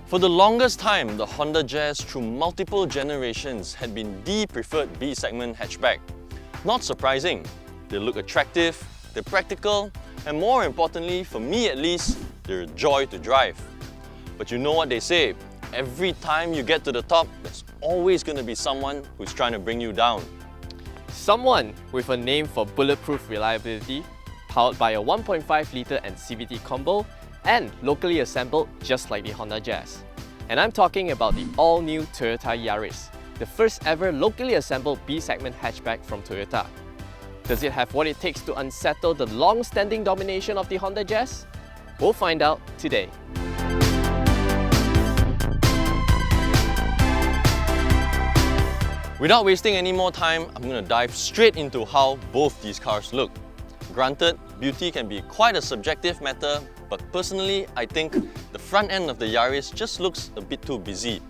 For the longest time, the Honda Jazz through multiple generations had been the preferred B-segment hatchback. Not surprising, they look attractive, they're practical, and more importantly, for me at least, they're a joy to drive. But you know what they say, every time you get to the top, there's always going to be someone who's trying to bring you down. Someone with a name for bulletproof reliability, powered by a 1.5-litre and CVT combo, and locally assembled just like the Honda Jazz. And I'm talking about the all-new Toyota Yaris, the first ever locally assembled B-segment hatchback from Toyota. Does it have what it takes to unsettle the long-standing domination of the Honda Jazz? We'll find out today. Without wasting any more time, I'm going to dive straight into how both these cars look. Granted, beauty can be quite a subjective matter, but personally, I think the front end of the Yaris just looks a bit too busy.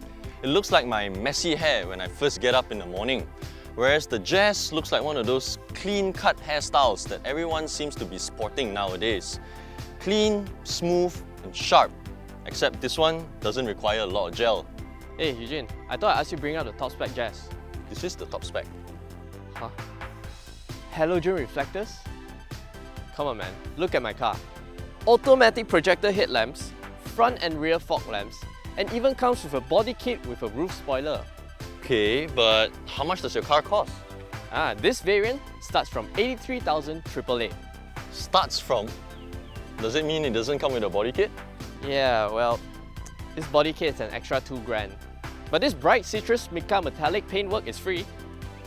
It looks like my messy hair when I first get up in the morning, whereas the Jazz looks like one of those clean-cut hairstyles that everyone seems to be sporting nowadays. Clean, smooth, and sharp, except this one doesn't require a lot of gel. Hey Eu Jin, I thought I asked you to bring out the top spec Jazz. This is the top spec. Huh? Halogen reflectors? Come on man, look at my car. Automatic projector headlamps, front and rear fog lamps, and even comes with a body kit with a roof spoiler. Okay, but how much does your car cost? This variant starts from 83,888. Starts from? Does it mean it doesn't come with a body kit? Yeah, well, this body kit is an extra $2,000. But this bright citrus mica metallic paintwork is free.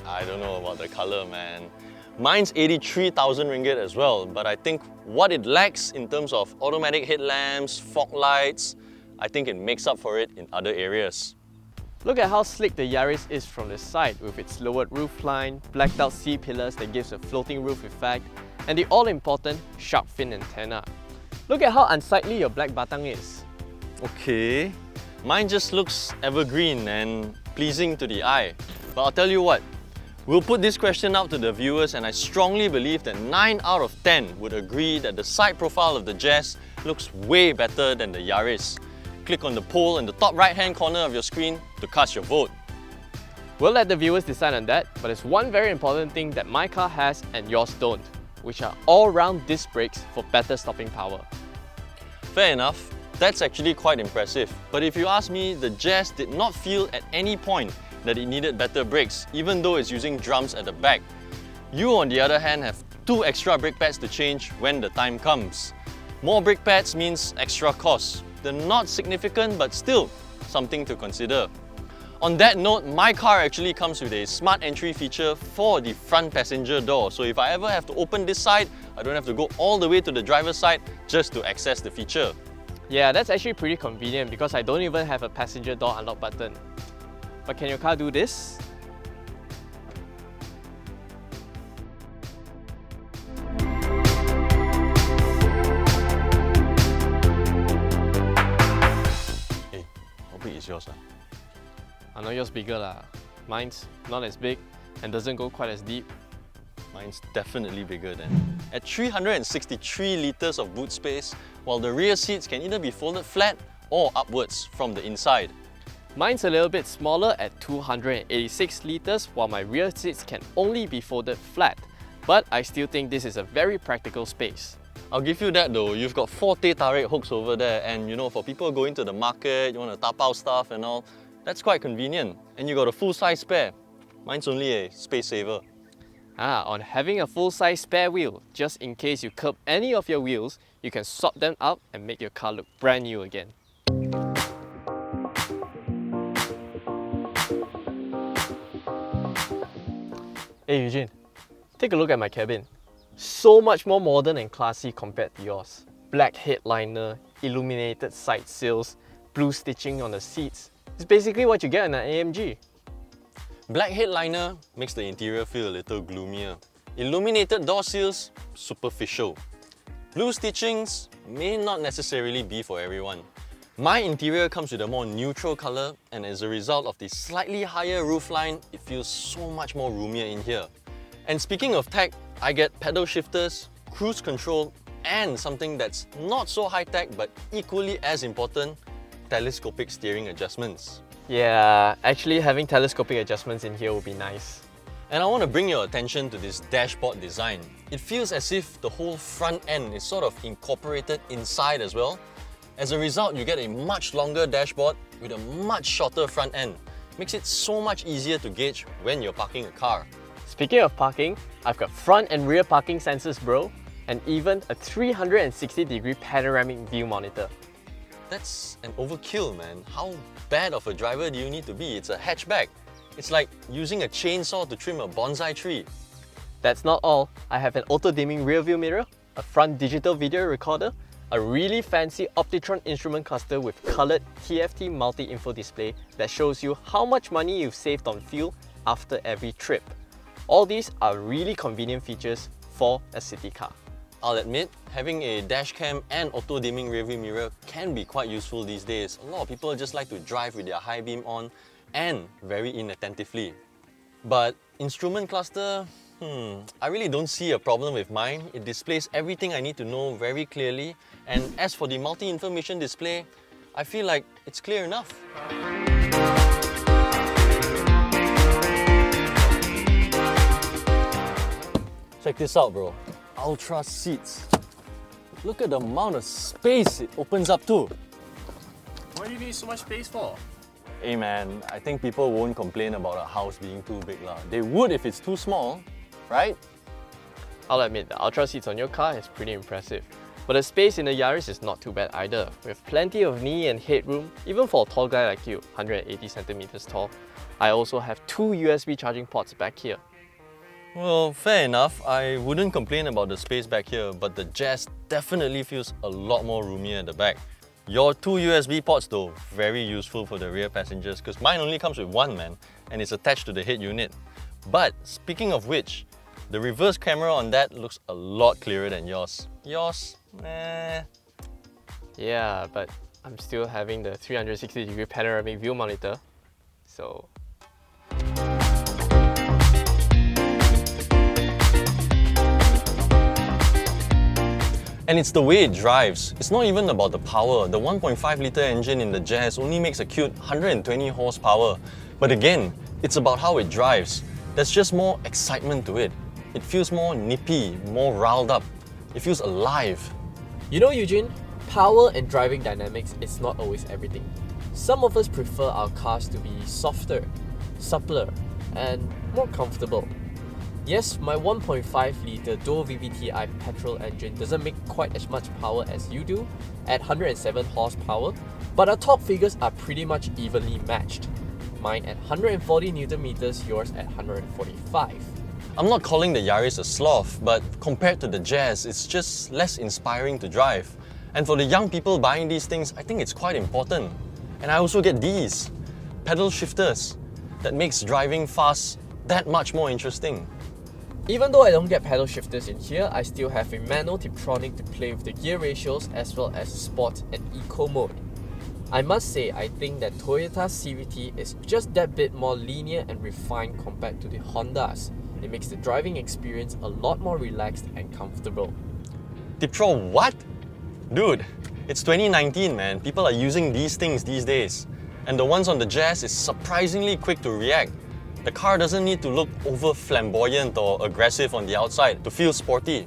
I don't know about the color, man. Mine's 83,000 ringgit as well, but I think what it lacks in terms of automatic headlamps, fog lights, I think it makes up for it in other areas. Look at how slick the Yaris is from the side with its lowered roofline, blacked out C-pillars that gives a floating roof effect, and the all-important shark fin antenna. Look at how unsightly your black batang is. Okay, mine just looks evergreen and pleasing to the eye. But I'll tell you what, we'll put this question out to the viewers, and I strongly believe that 9 out of 10 would agree that the side profile of the Jazz looks way better than the Yaris. Click on the poll in the top right-hand corner of your screen to cast your vote. We'll let the viewers decide on that, but there's one very important thing that my car has and yours don't, which are all-round disc brakes for better stopping power. Fair enough, that's actually quite impressive. But if you ask me, the Jazz did not feel at any point that it needed better brakes, even though it's using drums at the back. You, on the other hand, have 2 extra brake pads to change when the time comes. More brake pads means extra costs. They're not significant, but still something to consider. On that note, my car actually comes with a smart entry feature for the front passenger door. So if I ever have to open this side, I don't have to go all the way to the driver's side just to access the feature. Yeah, that's actually pretty convenient because I don't even have a passenger door unlock button. But can your car do this? Hey, how big is yours? I know yours bigger lah. Mine's not as big and doesn't go quite as deep. Mine's definitely bigger then. At 363 litres of boot space, while the rear seats can either be folded flat or upwards from the inside. Mine's a little bit smaller at 286 litres, while my rear seats can only be folded flat. But I still think this is a very practical space. I'll give you that though, you've got 4 teh tarik hooks over there, and you know, for people going to the market, you want to tapao stuff and all, that's quite convenient. And you got a full-size spare. Mine's only a space saver. On having a full-size spare wheel, just in case you curb any of your wheels, you can swap them out and make your car look brand new again. Hey Eu Jin, take a look at my cabin. So much more modern and classy compared to yours. Black headliner, illuminated side sills, blue stitching on the seats. It's basically what you get in an AMG. Black headliner makes the interior feel a little gloomier. Illuminated door sills, superficial. Blue stitchings may not necessarily be for everyone. My interior comes with a more neutral color, and as a result of the slightly higher roofline, it feels so much more roomier in here. And speaking of tech, I get pedal shifters, cruise control, and something that's not so high-tech but equally as important, telescopic steering adjustments. Yeah, actually having telescopic adjustments in here would be nice. And I want to bring your attention to this dashboard design. It feels as if the whole front end is sort of incorporated inside as well. As a result, you get a much longer dashboard with a much shorter front end. Makes it so much easier to gauge when you're parking a car. Speaking of parking, I've got front and rear parking sensors, bro, and even a 360-degree panoramic view monitor. That's an overkill, man. How bad of a driver do you need to be? It's a hatchback. It's like using a chainsaw to trim a bonsai tree. That's not all. I have an auto-dimming rear view mirror, a front digital video recorder, a really fancy Optitron instrument cluster with coloured TFT multi-info display that shows you how much money you've saved on fuel after every trip. All these are really convenient features for a city car. I'll admit, having a dash cam and auto-dimming rearview mirror can be quite useful these days. A lot of people just like to drive with their high beam on and very inattentively. But instrument cluster, I really don't see a problem with mine. It displays everything I need to know very clearly. And as for the multi-information display, I feel like it's clear enough. Check this out, bro. Ultra seats. Look at the amount of space it opens up to. What do you need so much space for? Hey man, I think people won't complain about a house being too big lah. They would if it's too small, right? I'll admit, the Ultra seats on your car is pretty impressive. But the space in the Yaris is not too bad either, with plenty of knee and headroom, even for a tall guy like you, 180 centimeters tall. I also have 2 USB charging ports back here. Well, fair enough. I wouldn't complain about the space back here, but the Jazz definitely feels a lot more roomier at the back. Your 2 USB ports though, very useful for the rear passengers because mine only comes with one, man, and it's attached to the head unit. But speaking of which, the reverse camera on that looks a lot clearer than yours. Yours, nah. Yeah, but I'm still having the 360-degree panoramic view monitor, so... And it's the way it drives. It's not even about the power. The 1.5-litre engine in the Jazz only makes a cute 120 horsepower. But again, it's about how it drives. There's just more excitement to it. It feels more nippy, more riled up. It feels alive. You know, Eu Jin, power and driving dynamics is not always everything. Some of us prefer our cars to be softer, suppler, and more comfortable. Yes, my 1.5-litre dual VVTi petrol engine doesn't make quite as much power as you do, at 107 horsepower, but our torque figures are pretty much evenly matched. Mine at 140 Nm, yours at 145. I'm not calling the Yaris a sloth, but compared to the Jazz, it's just less inspiring to drive. And for the young people buying these things, I think it's quite important. And I also get these pedal shifters that makes driving fast that much more interesting. Even though I don't get pedal shifters in here, I still have a manual Tiptronic to play with the gear ratios as well as sport and eco mode. I must say, I think that Toyota CVT is just that bit more linear and refined compared to the Hondas. It makes the driving experience a lot more relaxed and comfortable. Tiptro what? Dude, it's 2019, man. People are using these things these days. And the ones on the Jazz is surprisingly quick to react. The car doesn't need to look over flamboyant or aggressive on the outside to feel sporty.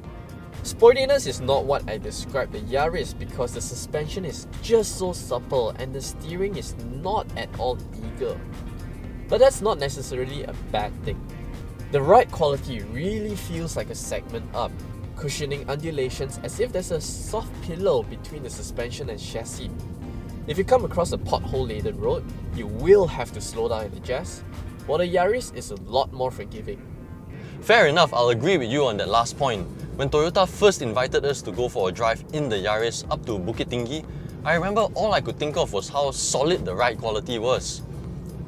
Sportiness is not what I describe the Yaris because the suspension is just so supple and the steering is not at all eager. But that's not necessarily a bad thing. The ride quality really feels like a segment up, cushioning undulations as if there's a soft pillow between the suspension and chassis. If you come across a pothole-laden road, you will have to slow down in the Jazz, while the Yaris is a lot more forgiving. Fair enough, I'll agree with you on that last point. When Toyota first invited us to go for a drive in the Yaris up to Bukit Tinggi, I remember all I could think of was how solid the ride quality was.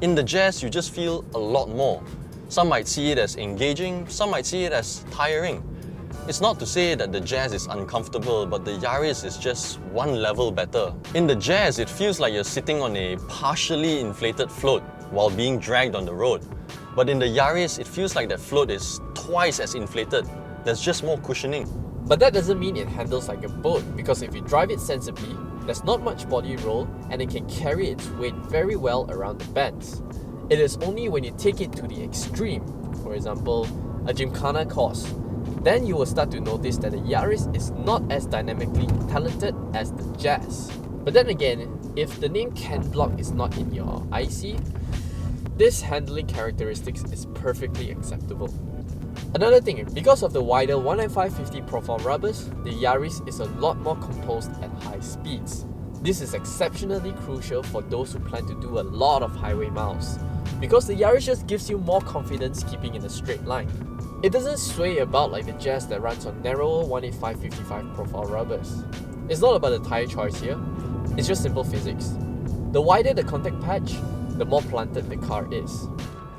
In the Jazz, you just feel a lot more. Some might see it as engaging, some might see it as tiring. It's not to say that the Jazz is uncomfortable, but the Yaris is just one level better. In the Jazz, it feels like you're sitting on a partially inflated float while being dragged on the road. But in the Yaris, it feels like that float is twice as inflated. There's just more cushioning. But that doesn't mean it handles like a boat, because if you drive it sensibly, There's not much body roll and it can carry its weight very well around the bends. It is only when you take it to the extreme, for example, a gymkhana course, then you will start to notice that the Yaris is not as dynamically talented as the Jazz. But then again, if the name Ken block is not in your IC, this handling characteristics is perfectly acceptable. Another thing, because of the wider 195/50 profile rubbers, the Yaris is a lot more composed at high speeds. This is exceptionally crucial for those who plan to do a lot of highway miles, because the Yaris just gives you more confidence keeping in a straight line. It doesn't sway about like the Jazz that runs on narrower 185/55 profile rubbers. It's not about the tyre choice here, it's just simple physics. The wider the contact patch, the more planted the car is.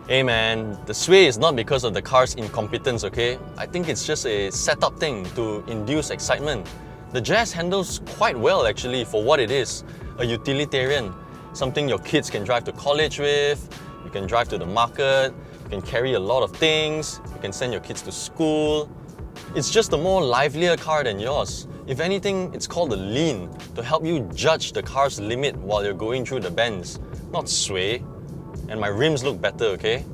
Hey man, the sway is not because of the car's incompetence, okay? I think it's just a setup thing to induce excitement. The Jazz handles quite well actually for what it is, a utilitarian. Something your kids can drive to college with, you can drive to the market, you can carry a lot of things, you can send your kids to school. It's just a more livelier car than yours. If anything, it's called a lean, to help you judge the car's limit while you're going through the bends, not sway. And my rims look better, okay?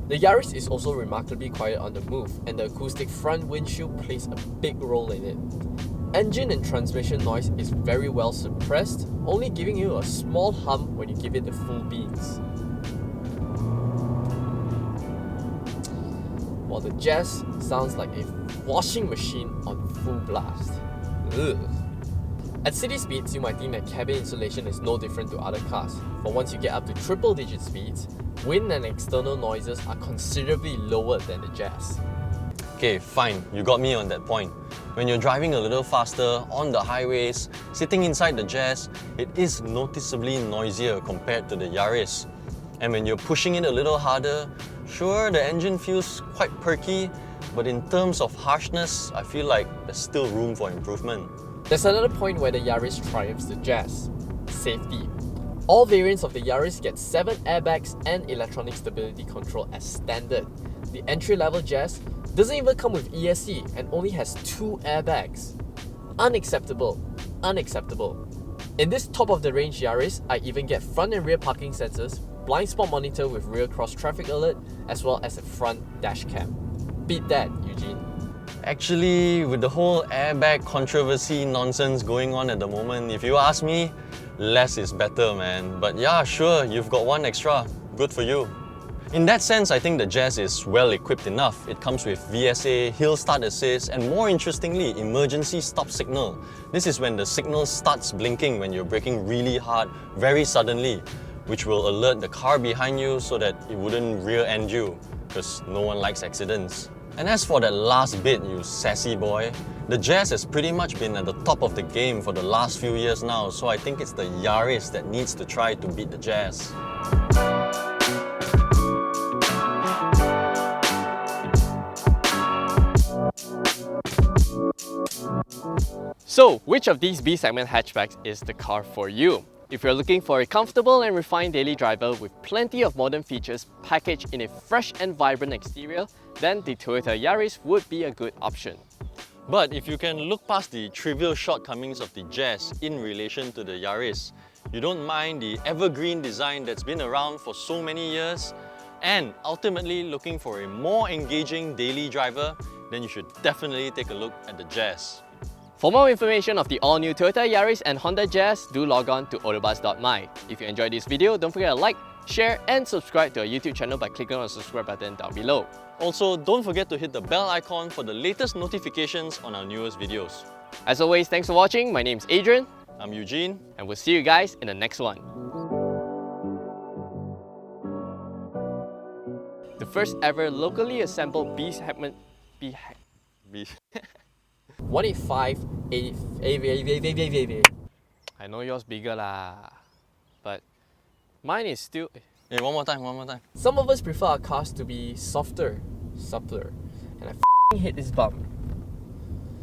The Yaris is also remarkably quiet on the move, and the acoustic front windshield plays a big role in it. Engine and transmission noise is very well suppressed, only giving you a small hum when you give it the full beans. While the Jazz sounds like a washing machine on full blast. Ugh. At city speeds, you might think that cabin insulation is no different to other cars, for once you get up to triple-digit speeds, wind and external noises are considerably lower than the Jazz. Okay, fine, you got me on that point. When you're driving a little faster on the highways, sitting inside the Jazz, it is noticeably noisier compared to the Yaris. And when you're pushing it a little harder, sure, the engine feels quite perky, but in terms of harshness, I feel like there's still room for improvement. There's another point where the Yaris triumphs the Jazz: safety. All variants of the Yaris get 7 airbags and electronic stability control as standard. The entry-level Jazz doesn't even come with ESC and only has 2 airbags. Unacceptable. Unacceptable. In this top-of-the-range Yaris, I even get front and rear parking sensors, blind spot monitor with rear cross traffic alert, as well as a front dash cam. Beat that, Eu Jin. Actually, with the whole airbag controversy nonsense going on at the moment, if you ask me, less is better, man. But yeah, sure, you've got 1 extra. Good for you. In that sense, I think the Jazz is well equipped enough. It comes with VSA, hill start assist, and more interestingly, emergency stop signal. This is when the signal starts blinking when you're braking really hard, very suddenly, which will alert the car behind you so that it wouldn't rear-end you, because no one likes accidents. And as for that last bit, you sassy boy, the Jazz has pretty much been at the top of the game for the last few years now, so I think it's the Yaris that needs to try to beat the Jazz. So, which of these B-segment hatchbacks is the car for you? If you're looking for a comfortable and refined daily driver with plenty of modern features packaged in a fresh and vibrant exterior, then the Toyota Yaris would be a good option. But if you can look past the trivial shortcomings of the Jazz in relation to the Yaris, you don't mind the evergreen design that's been around for so many years, and ultimately looking for a more engaging daily driver, then you should definitely take a look at the Jazz. For more information of the all-new Toyota Yaris and Honda Jazz, do log on to AutoBuzz.my. If you enjoyed this video, don't forget to like, share and subscribe to our YouTube channel by clicking on the subscribe button down below. Also, don't forget to hit the bell icon for the latest notifications on our newest videos. As always, thanks for watching. My name's Adrian. I'm Eu Jin. And we'll see you guys in the next one. The first ever locally assembled B-segment... 185 I know yours bigger lah, but mine is still... Hey, one more time. Some of us prefer our cars to be softer, suppler, and I hate this bump.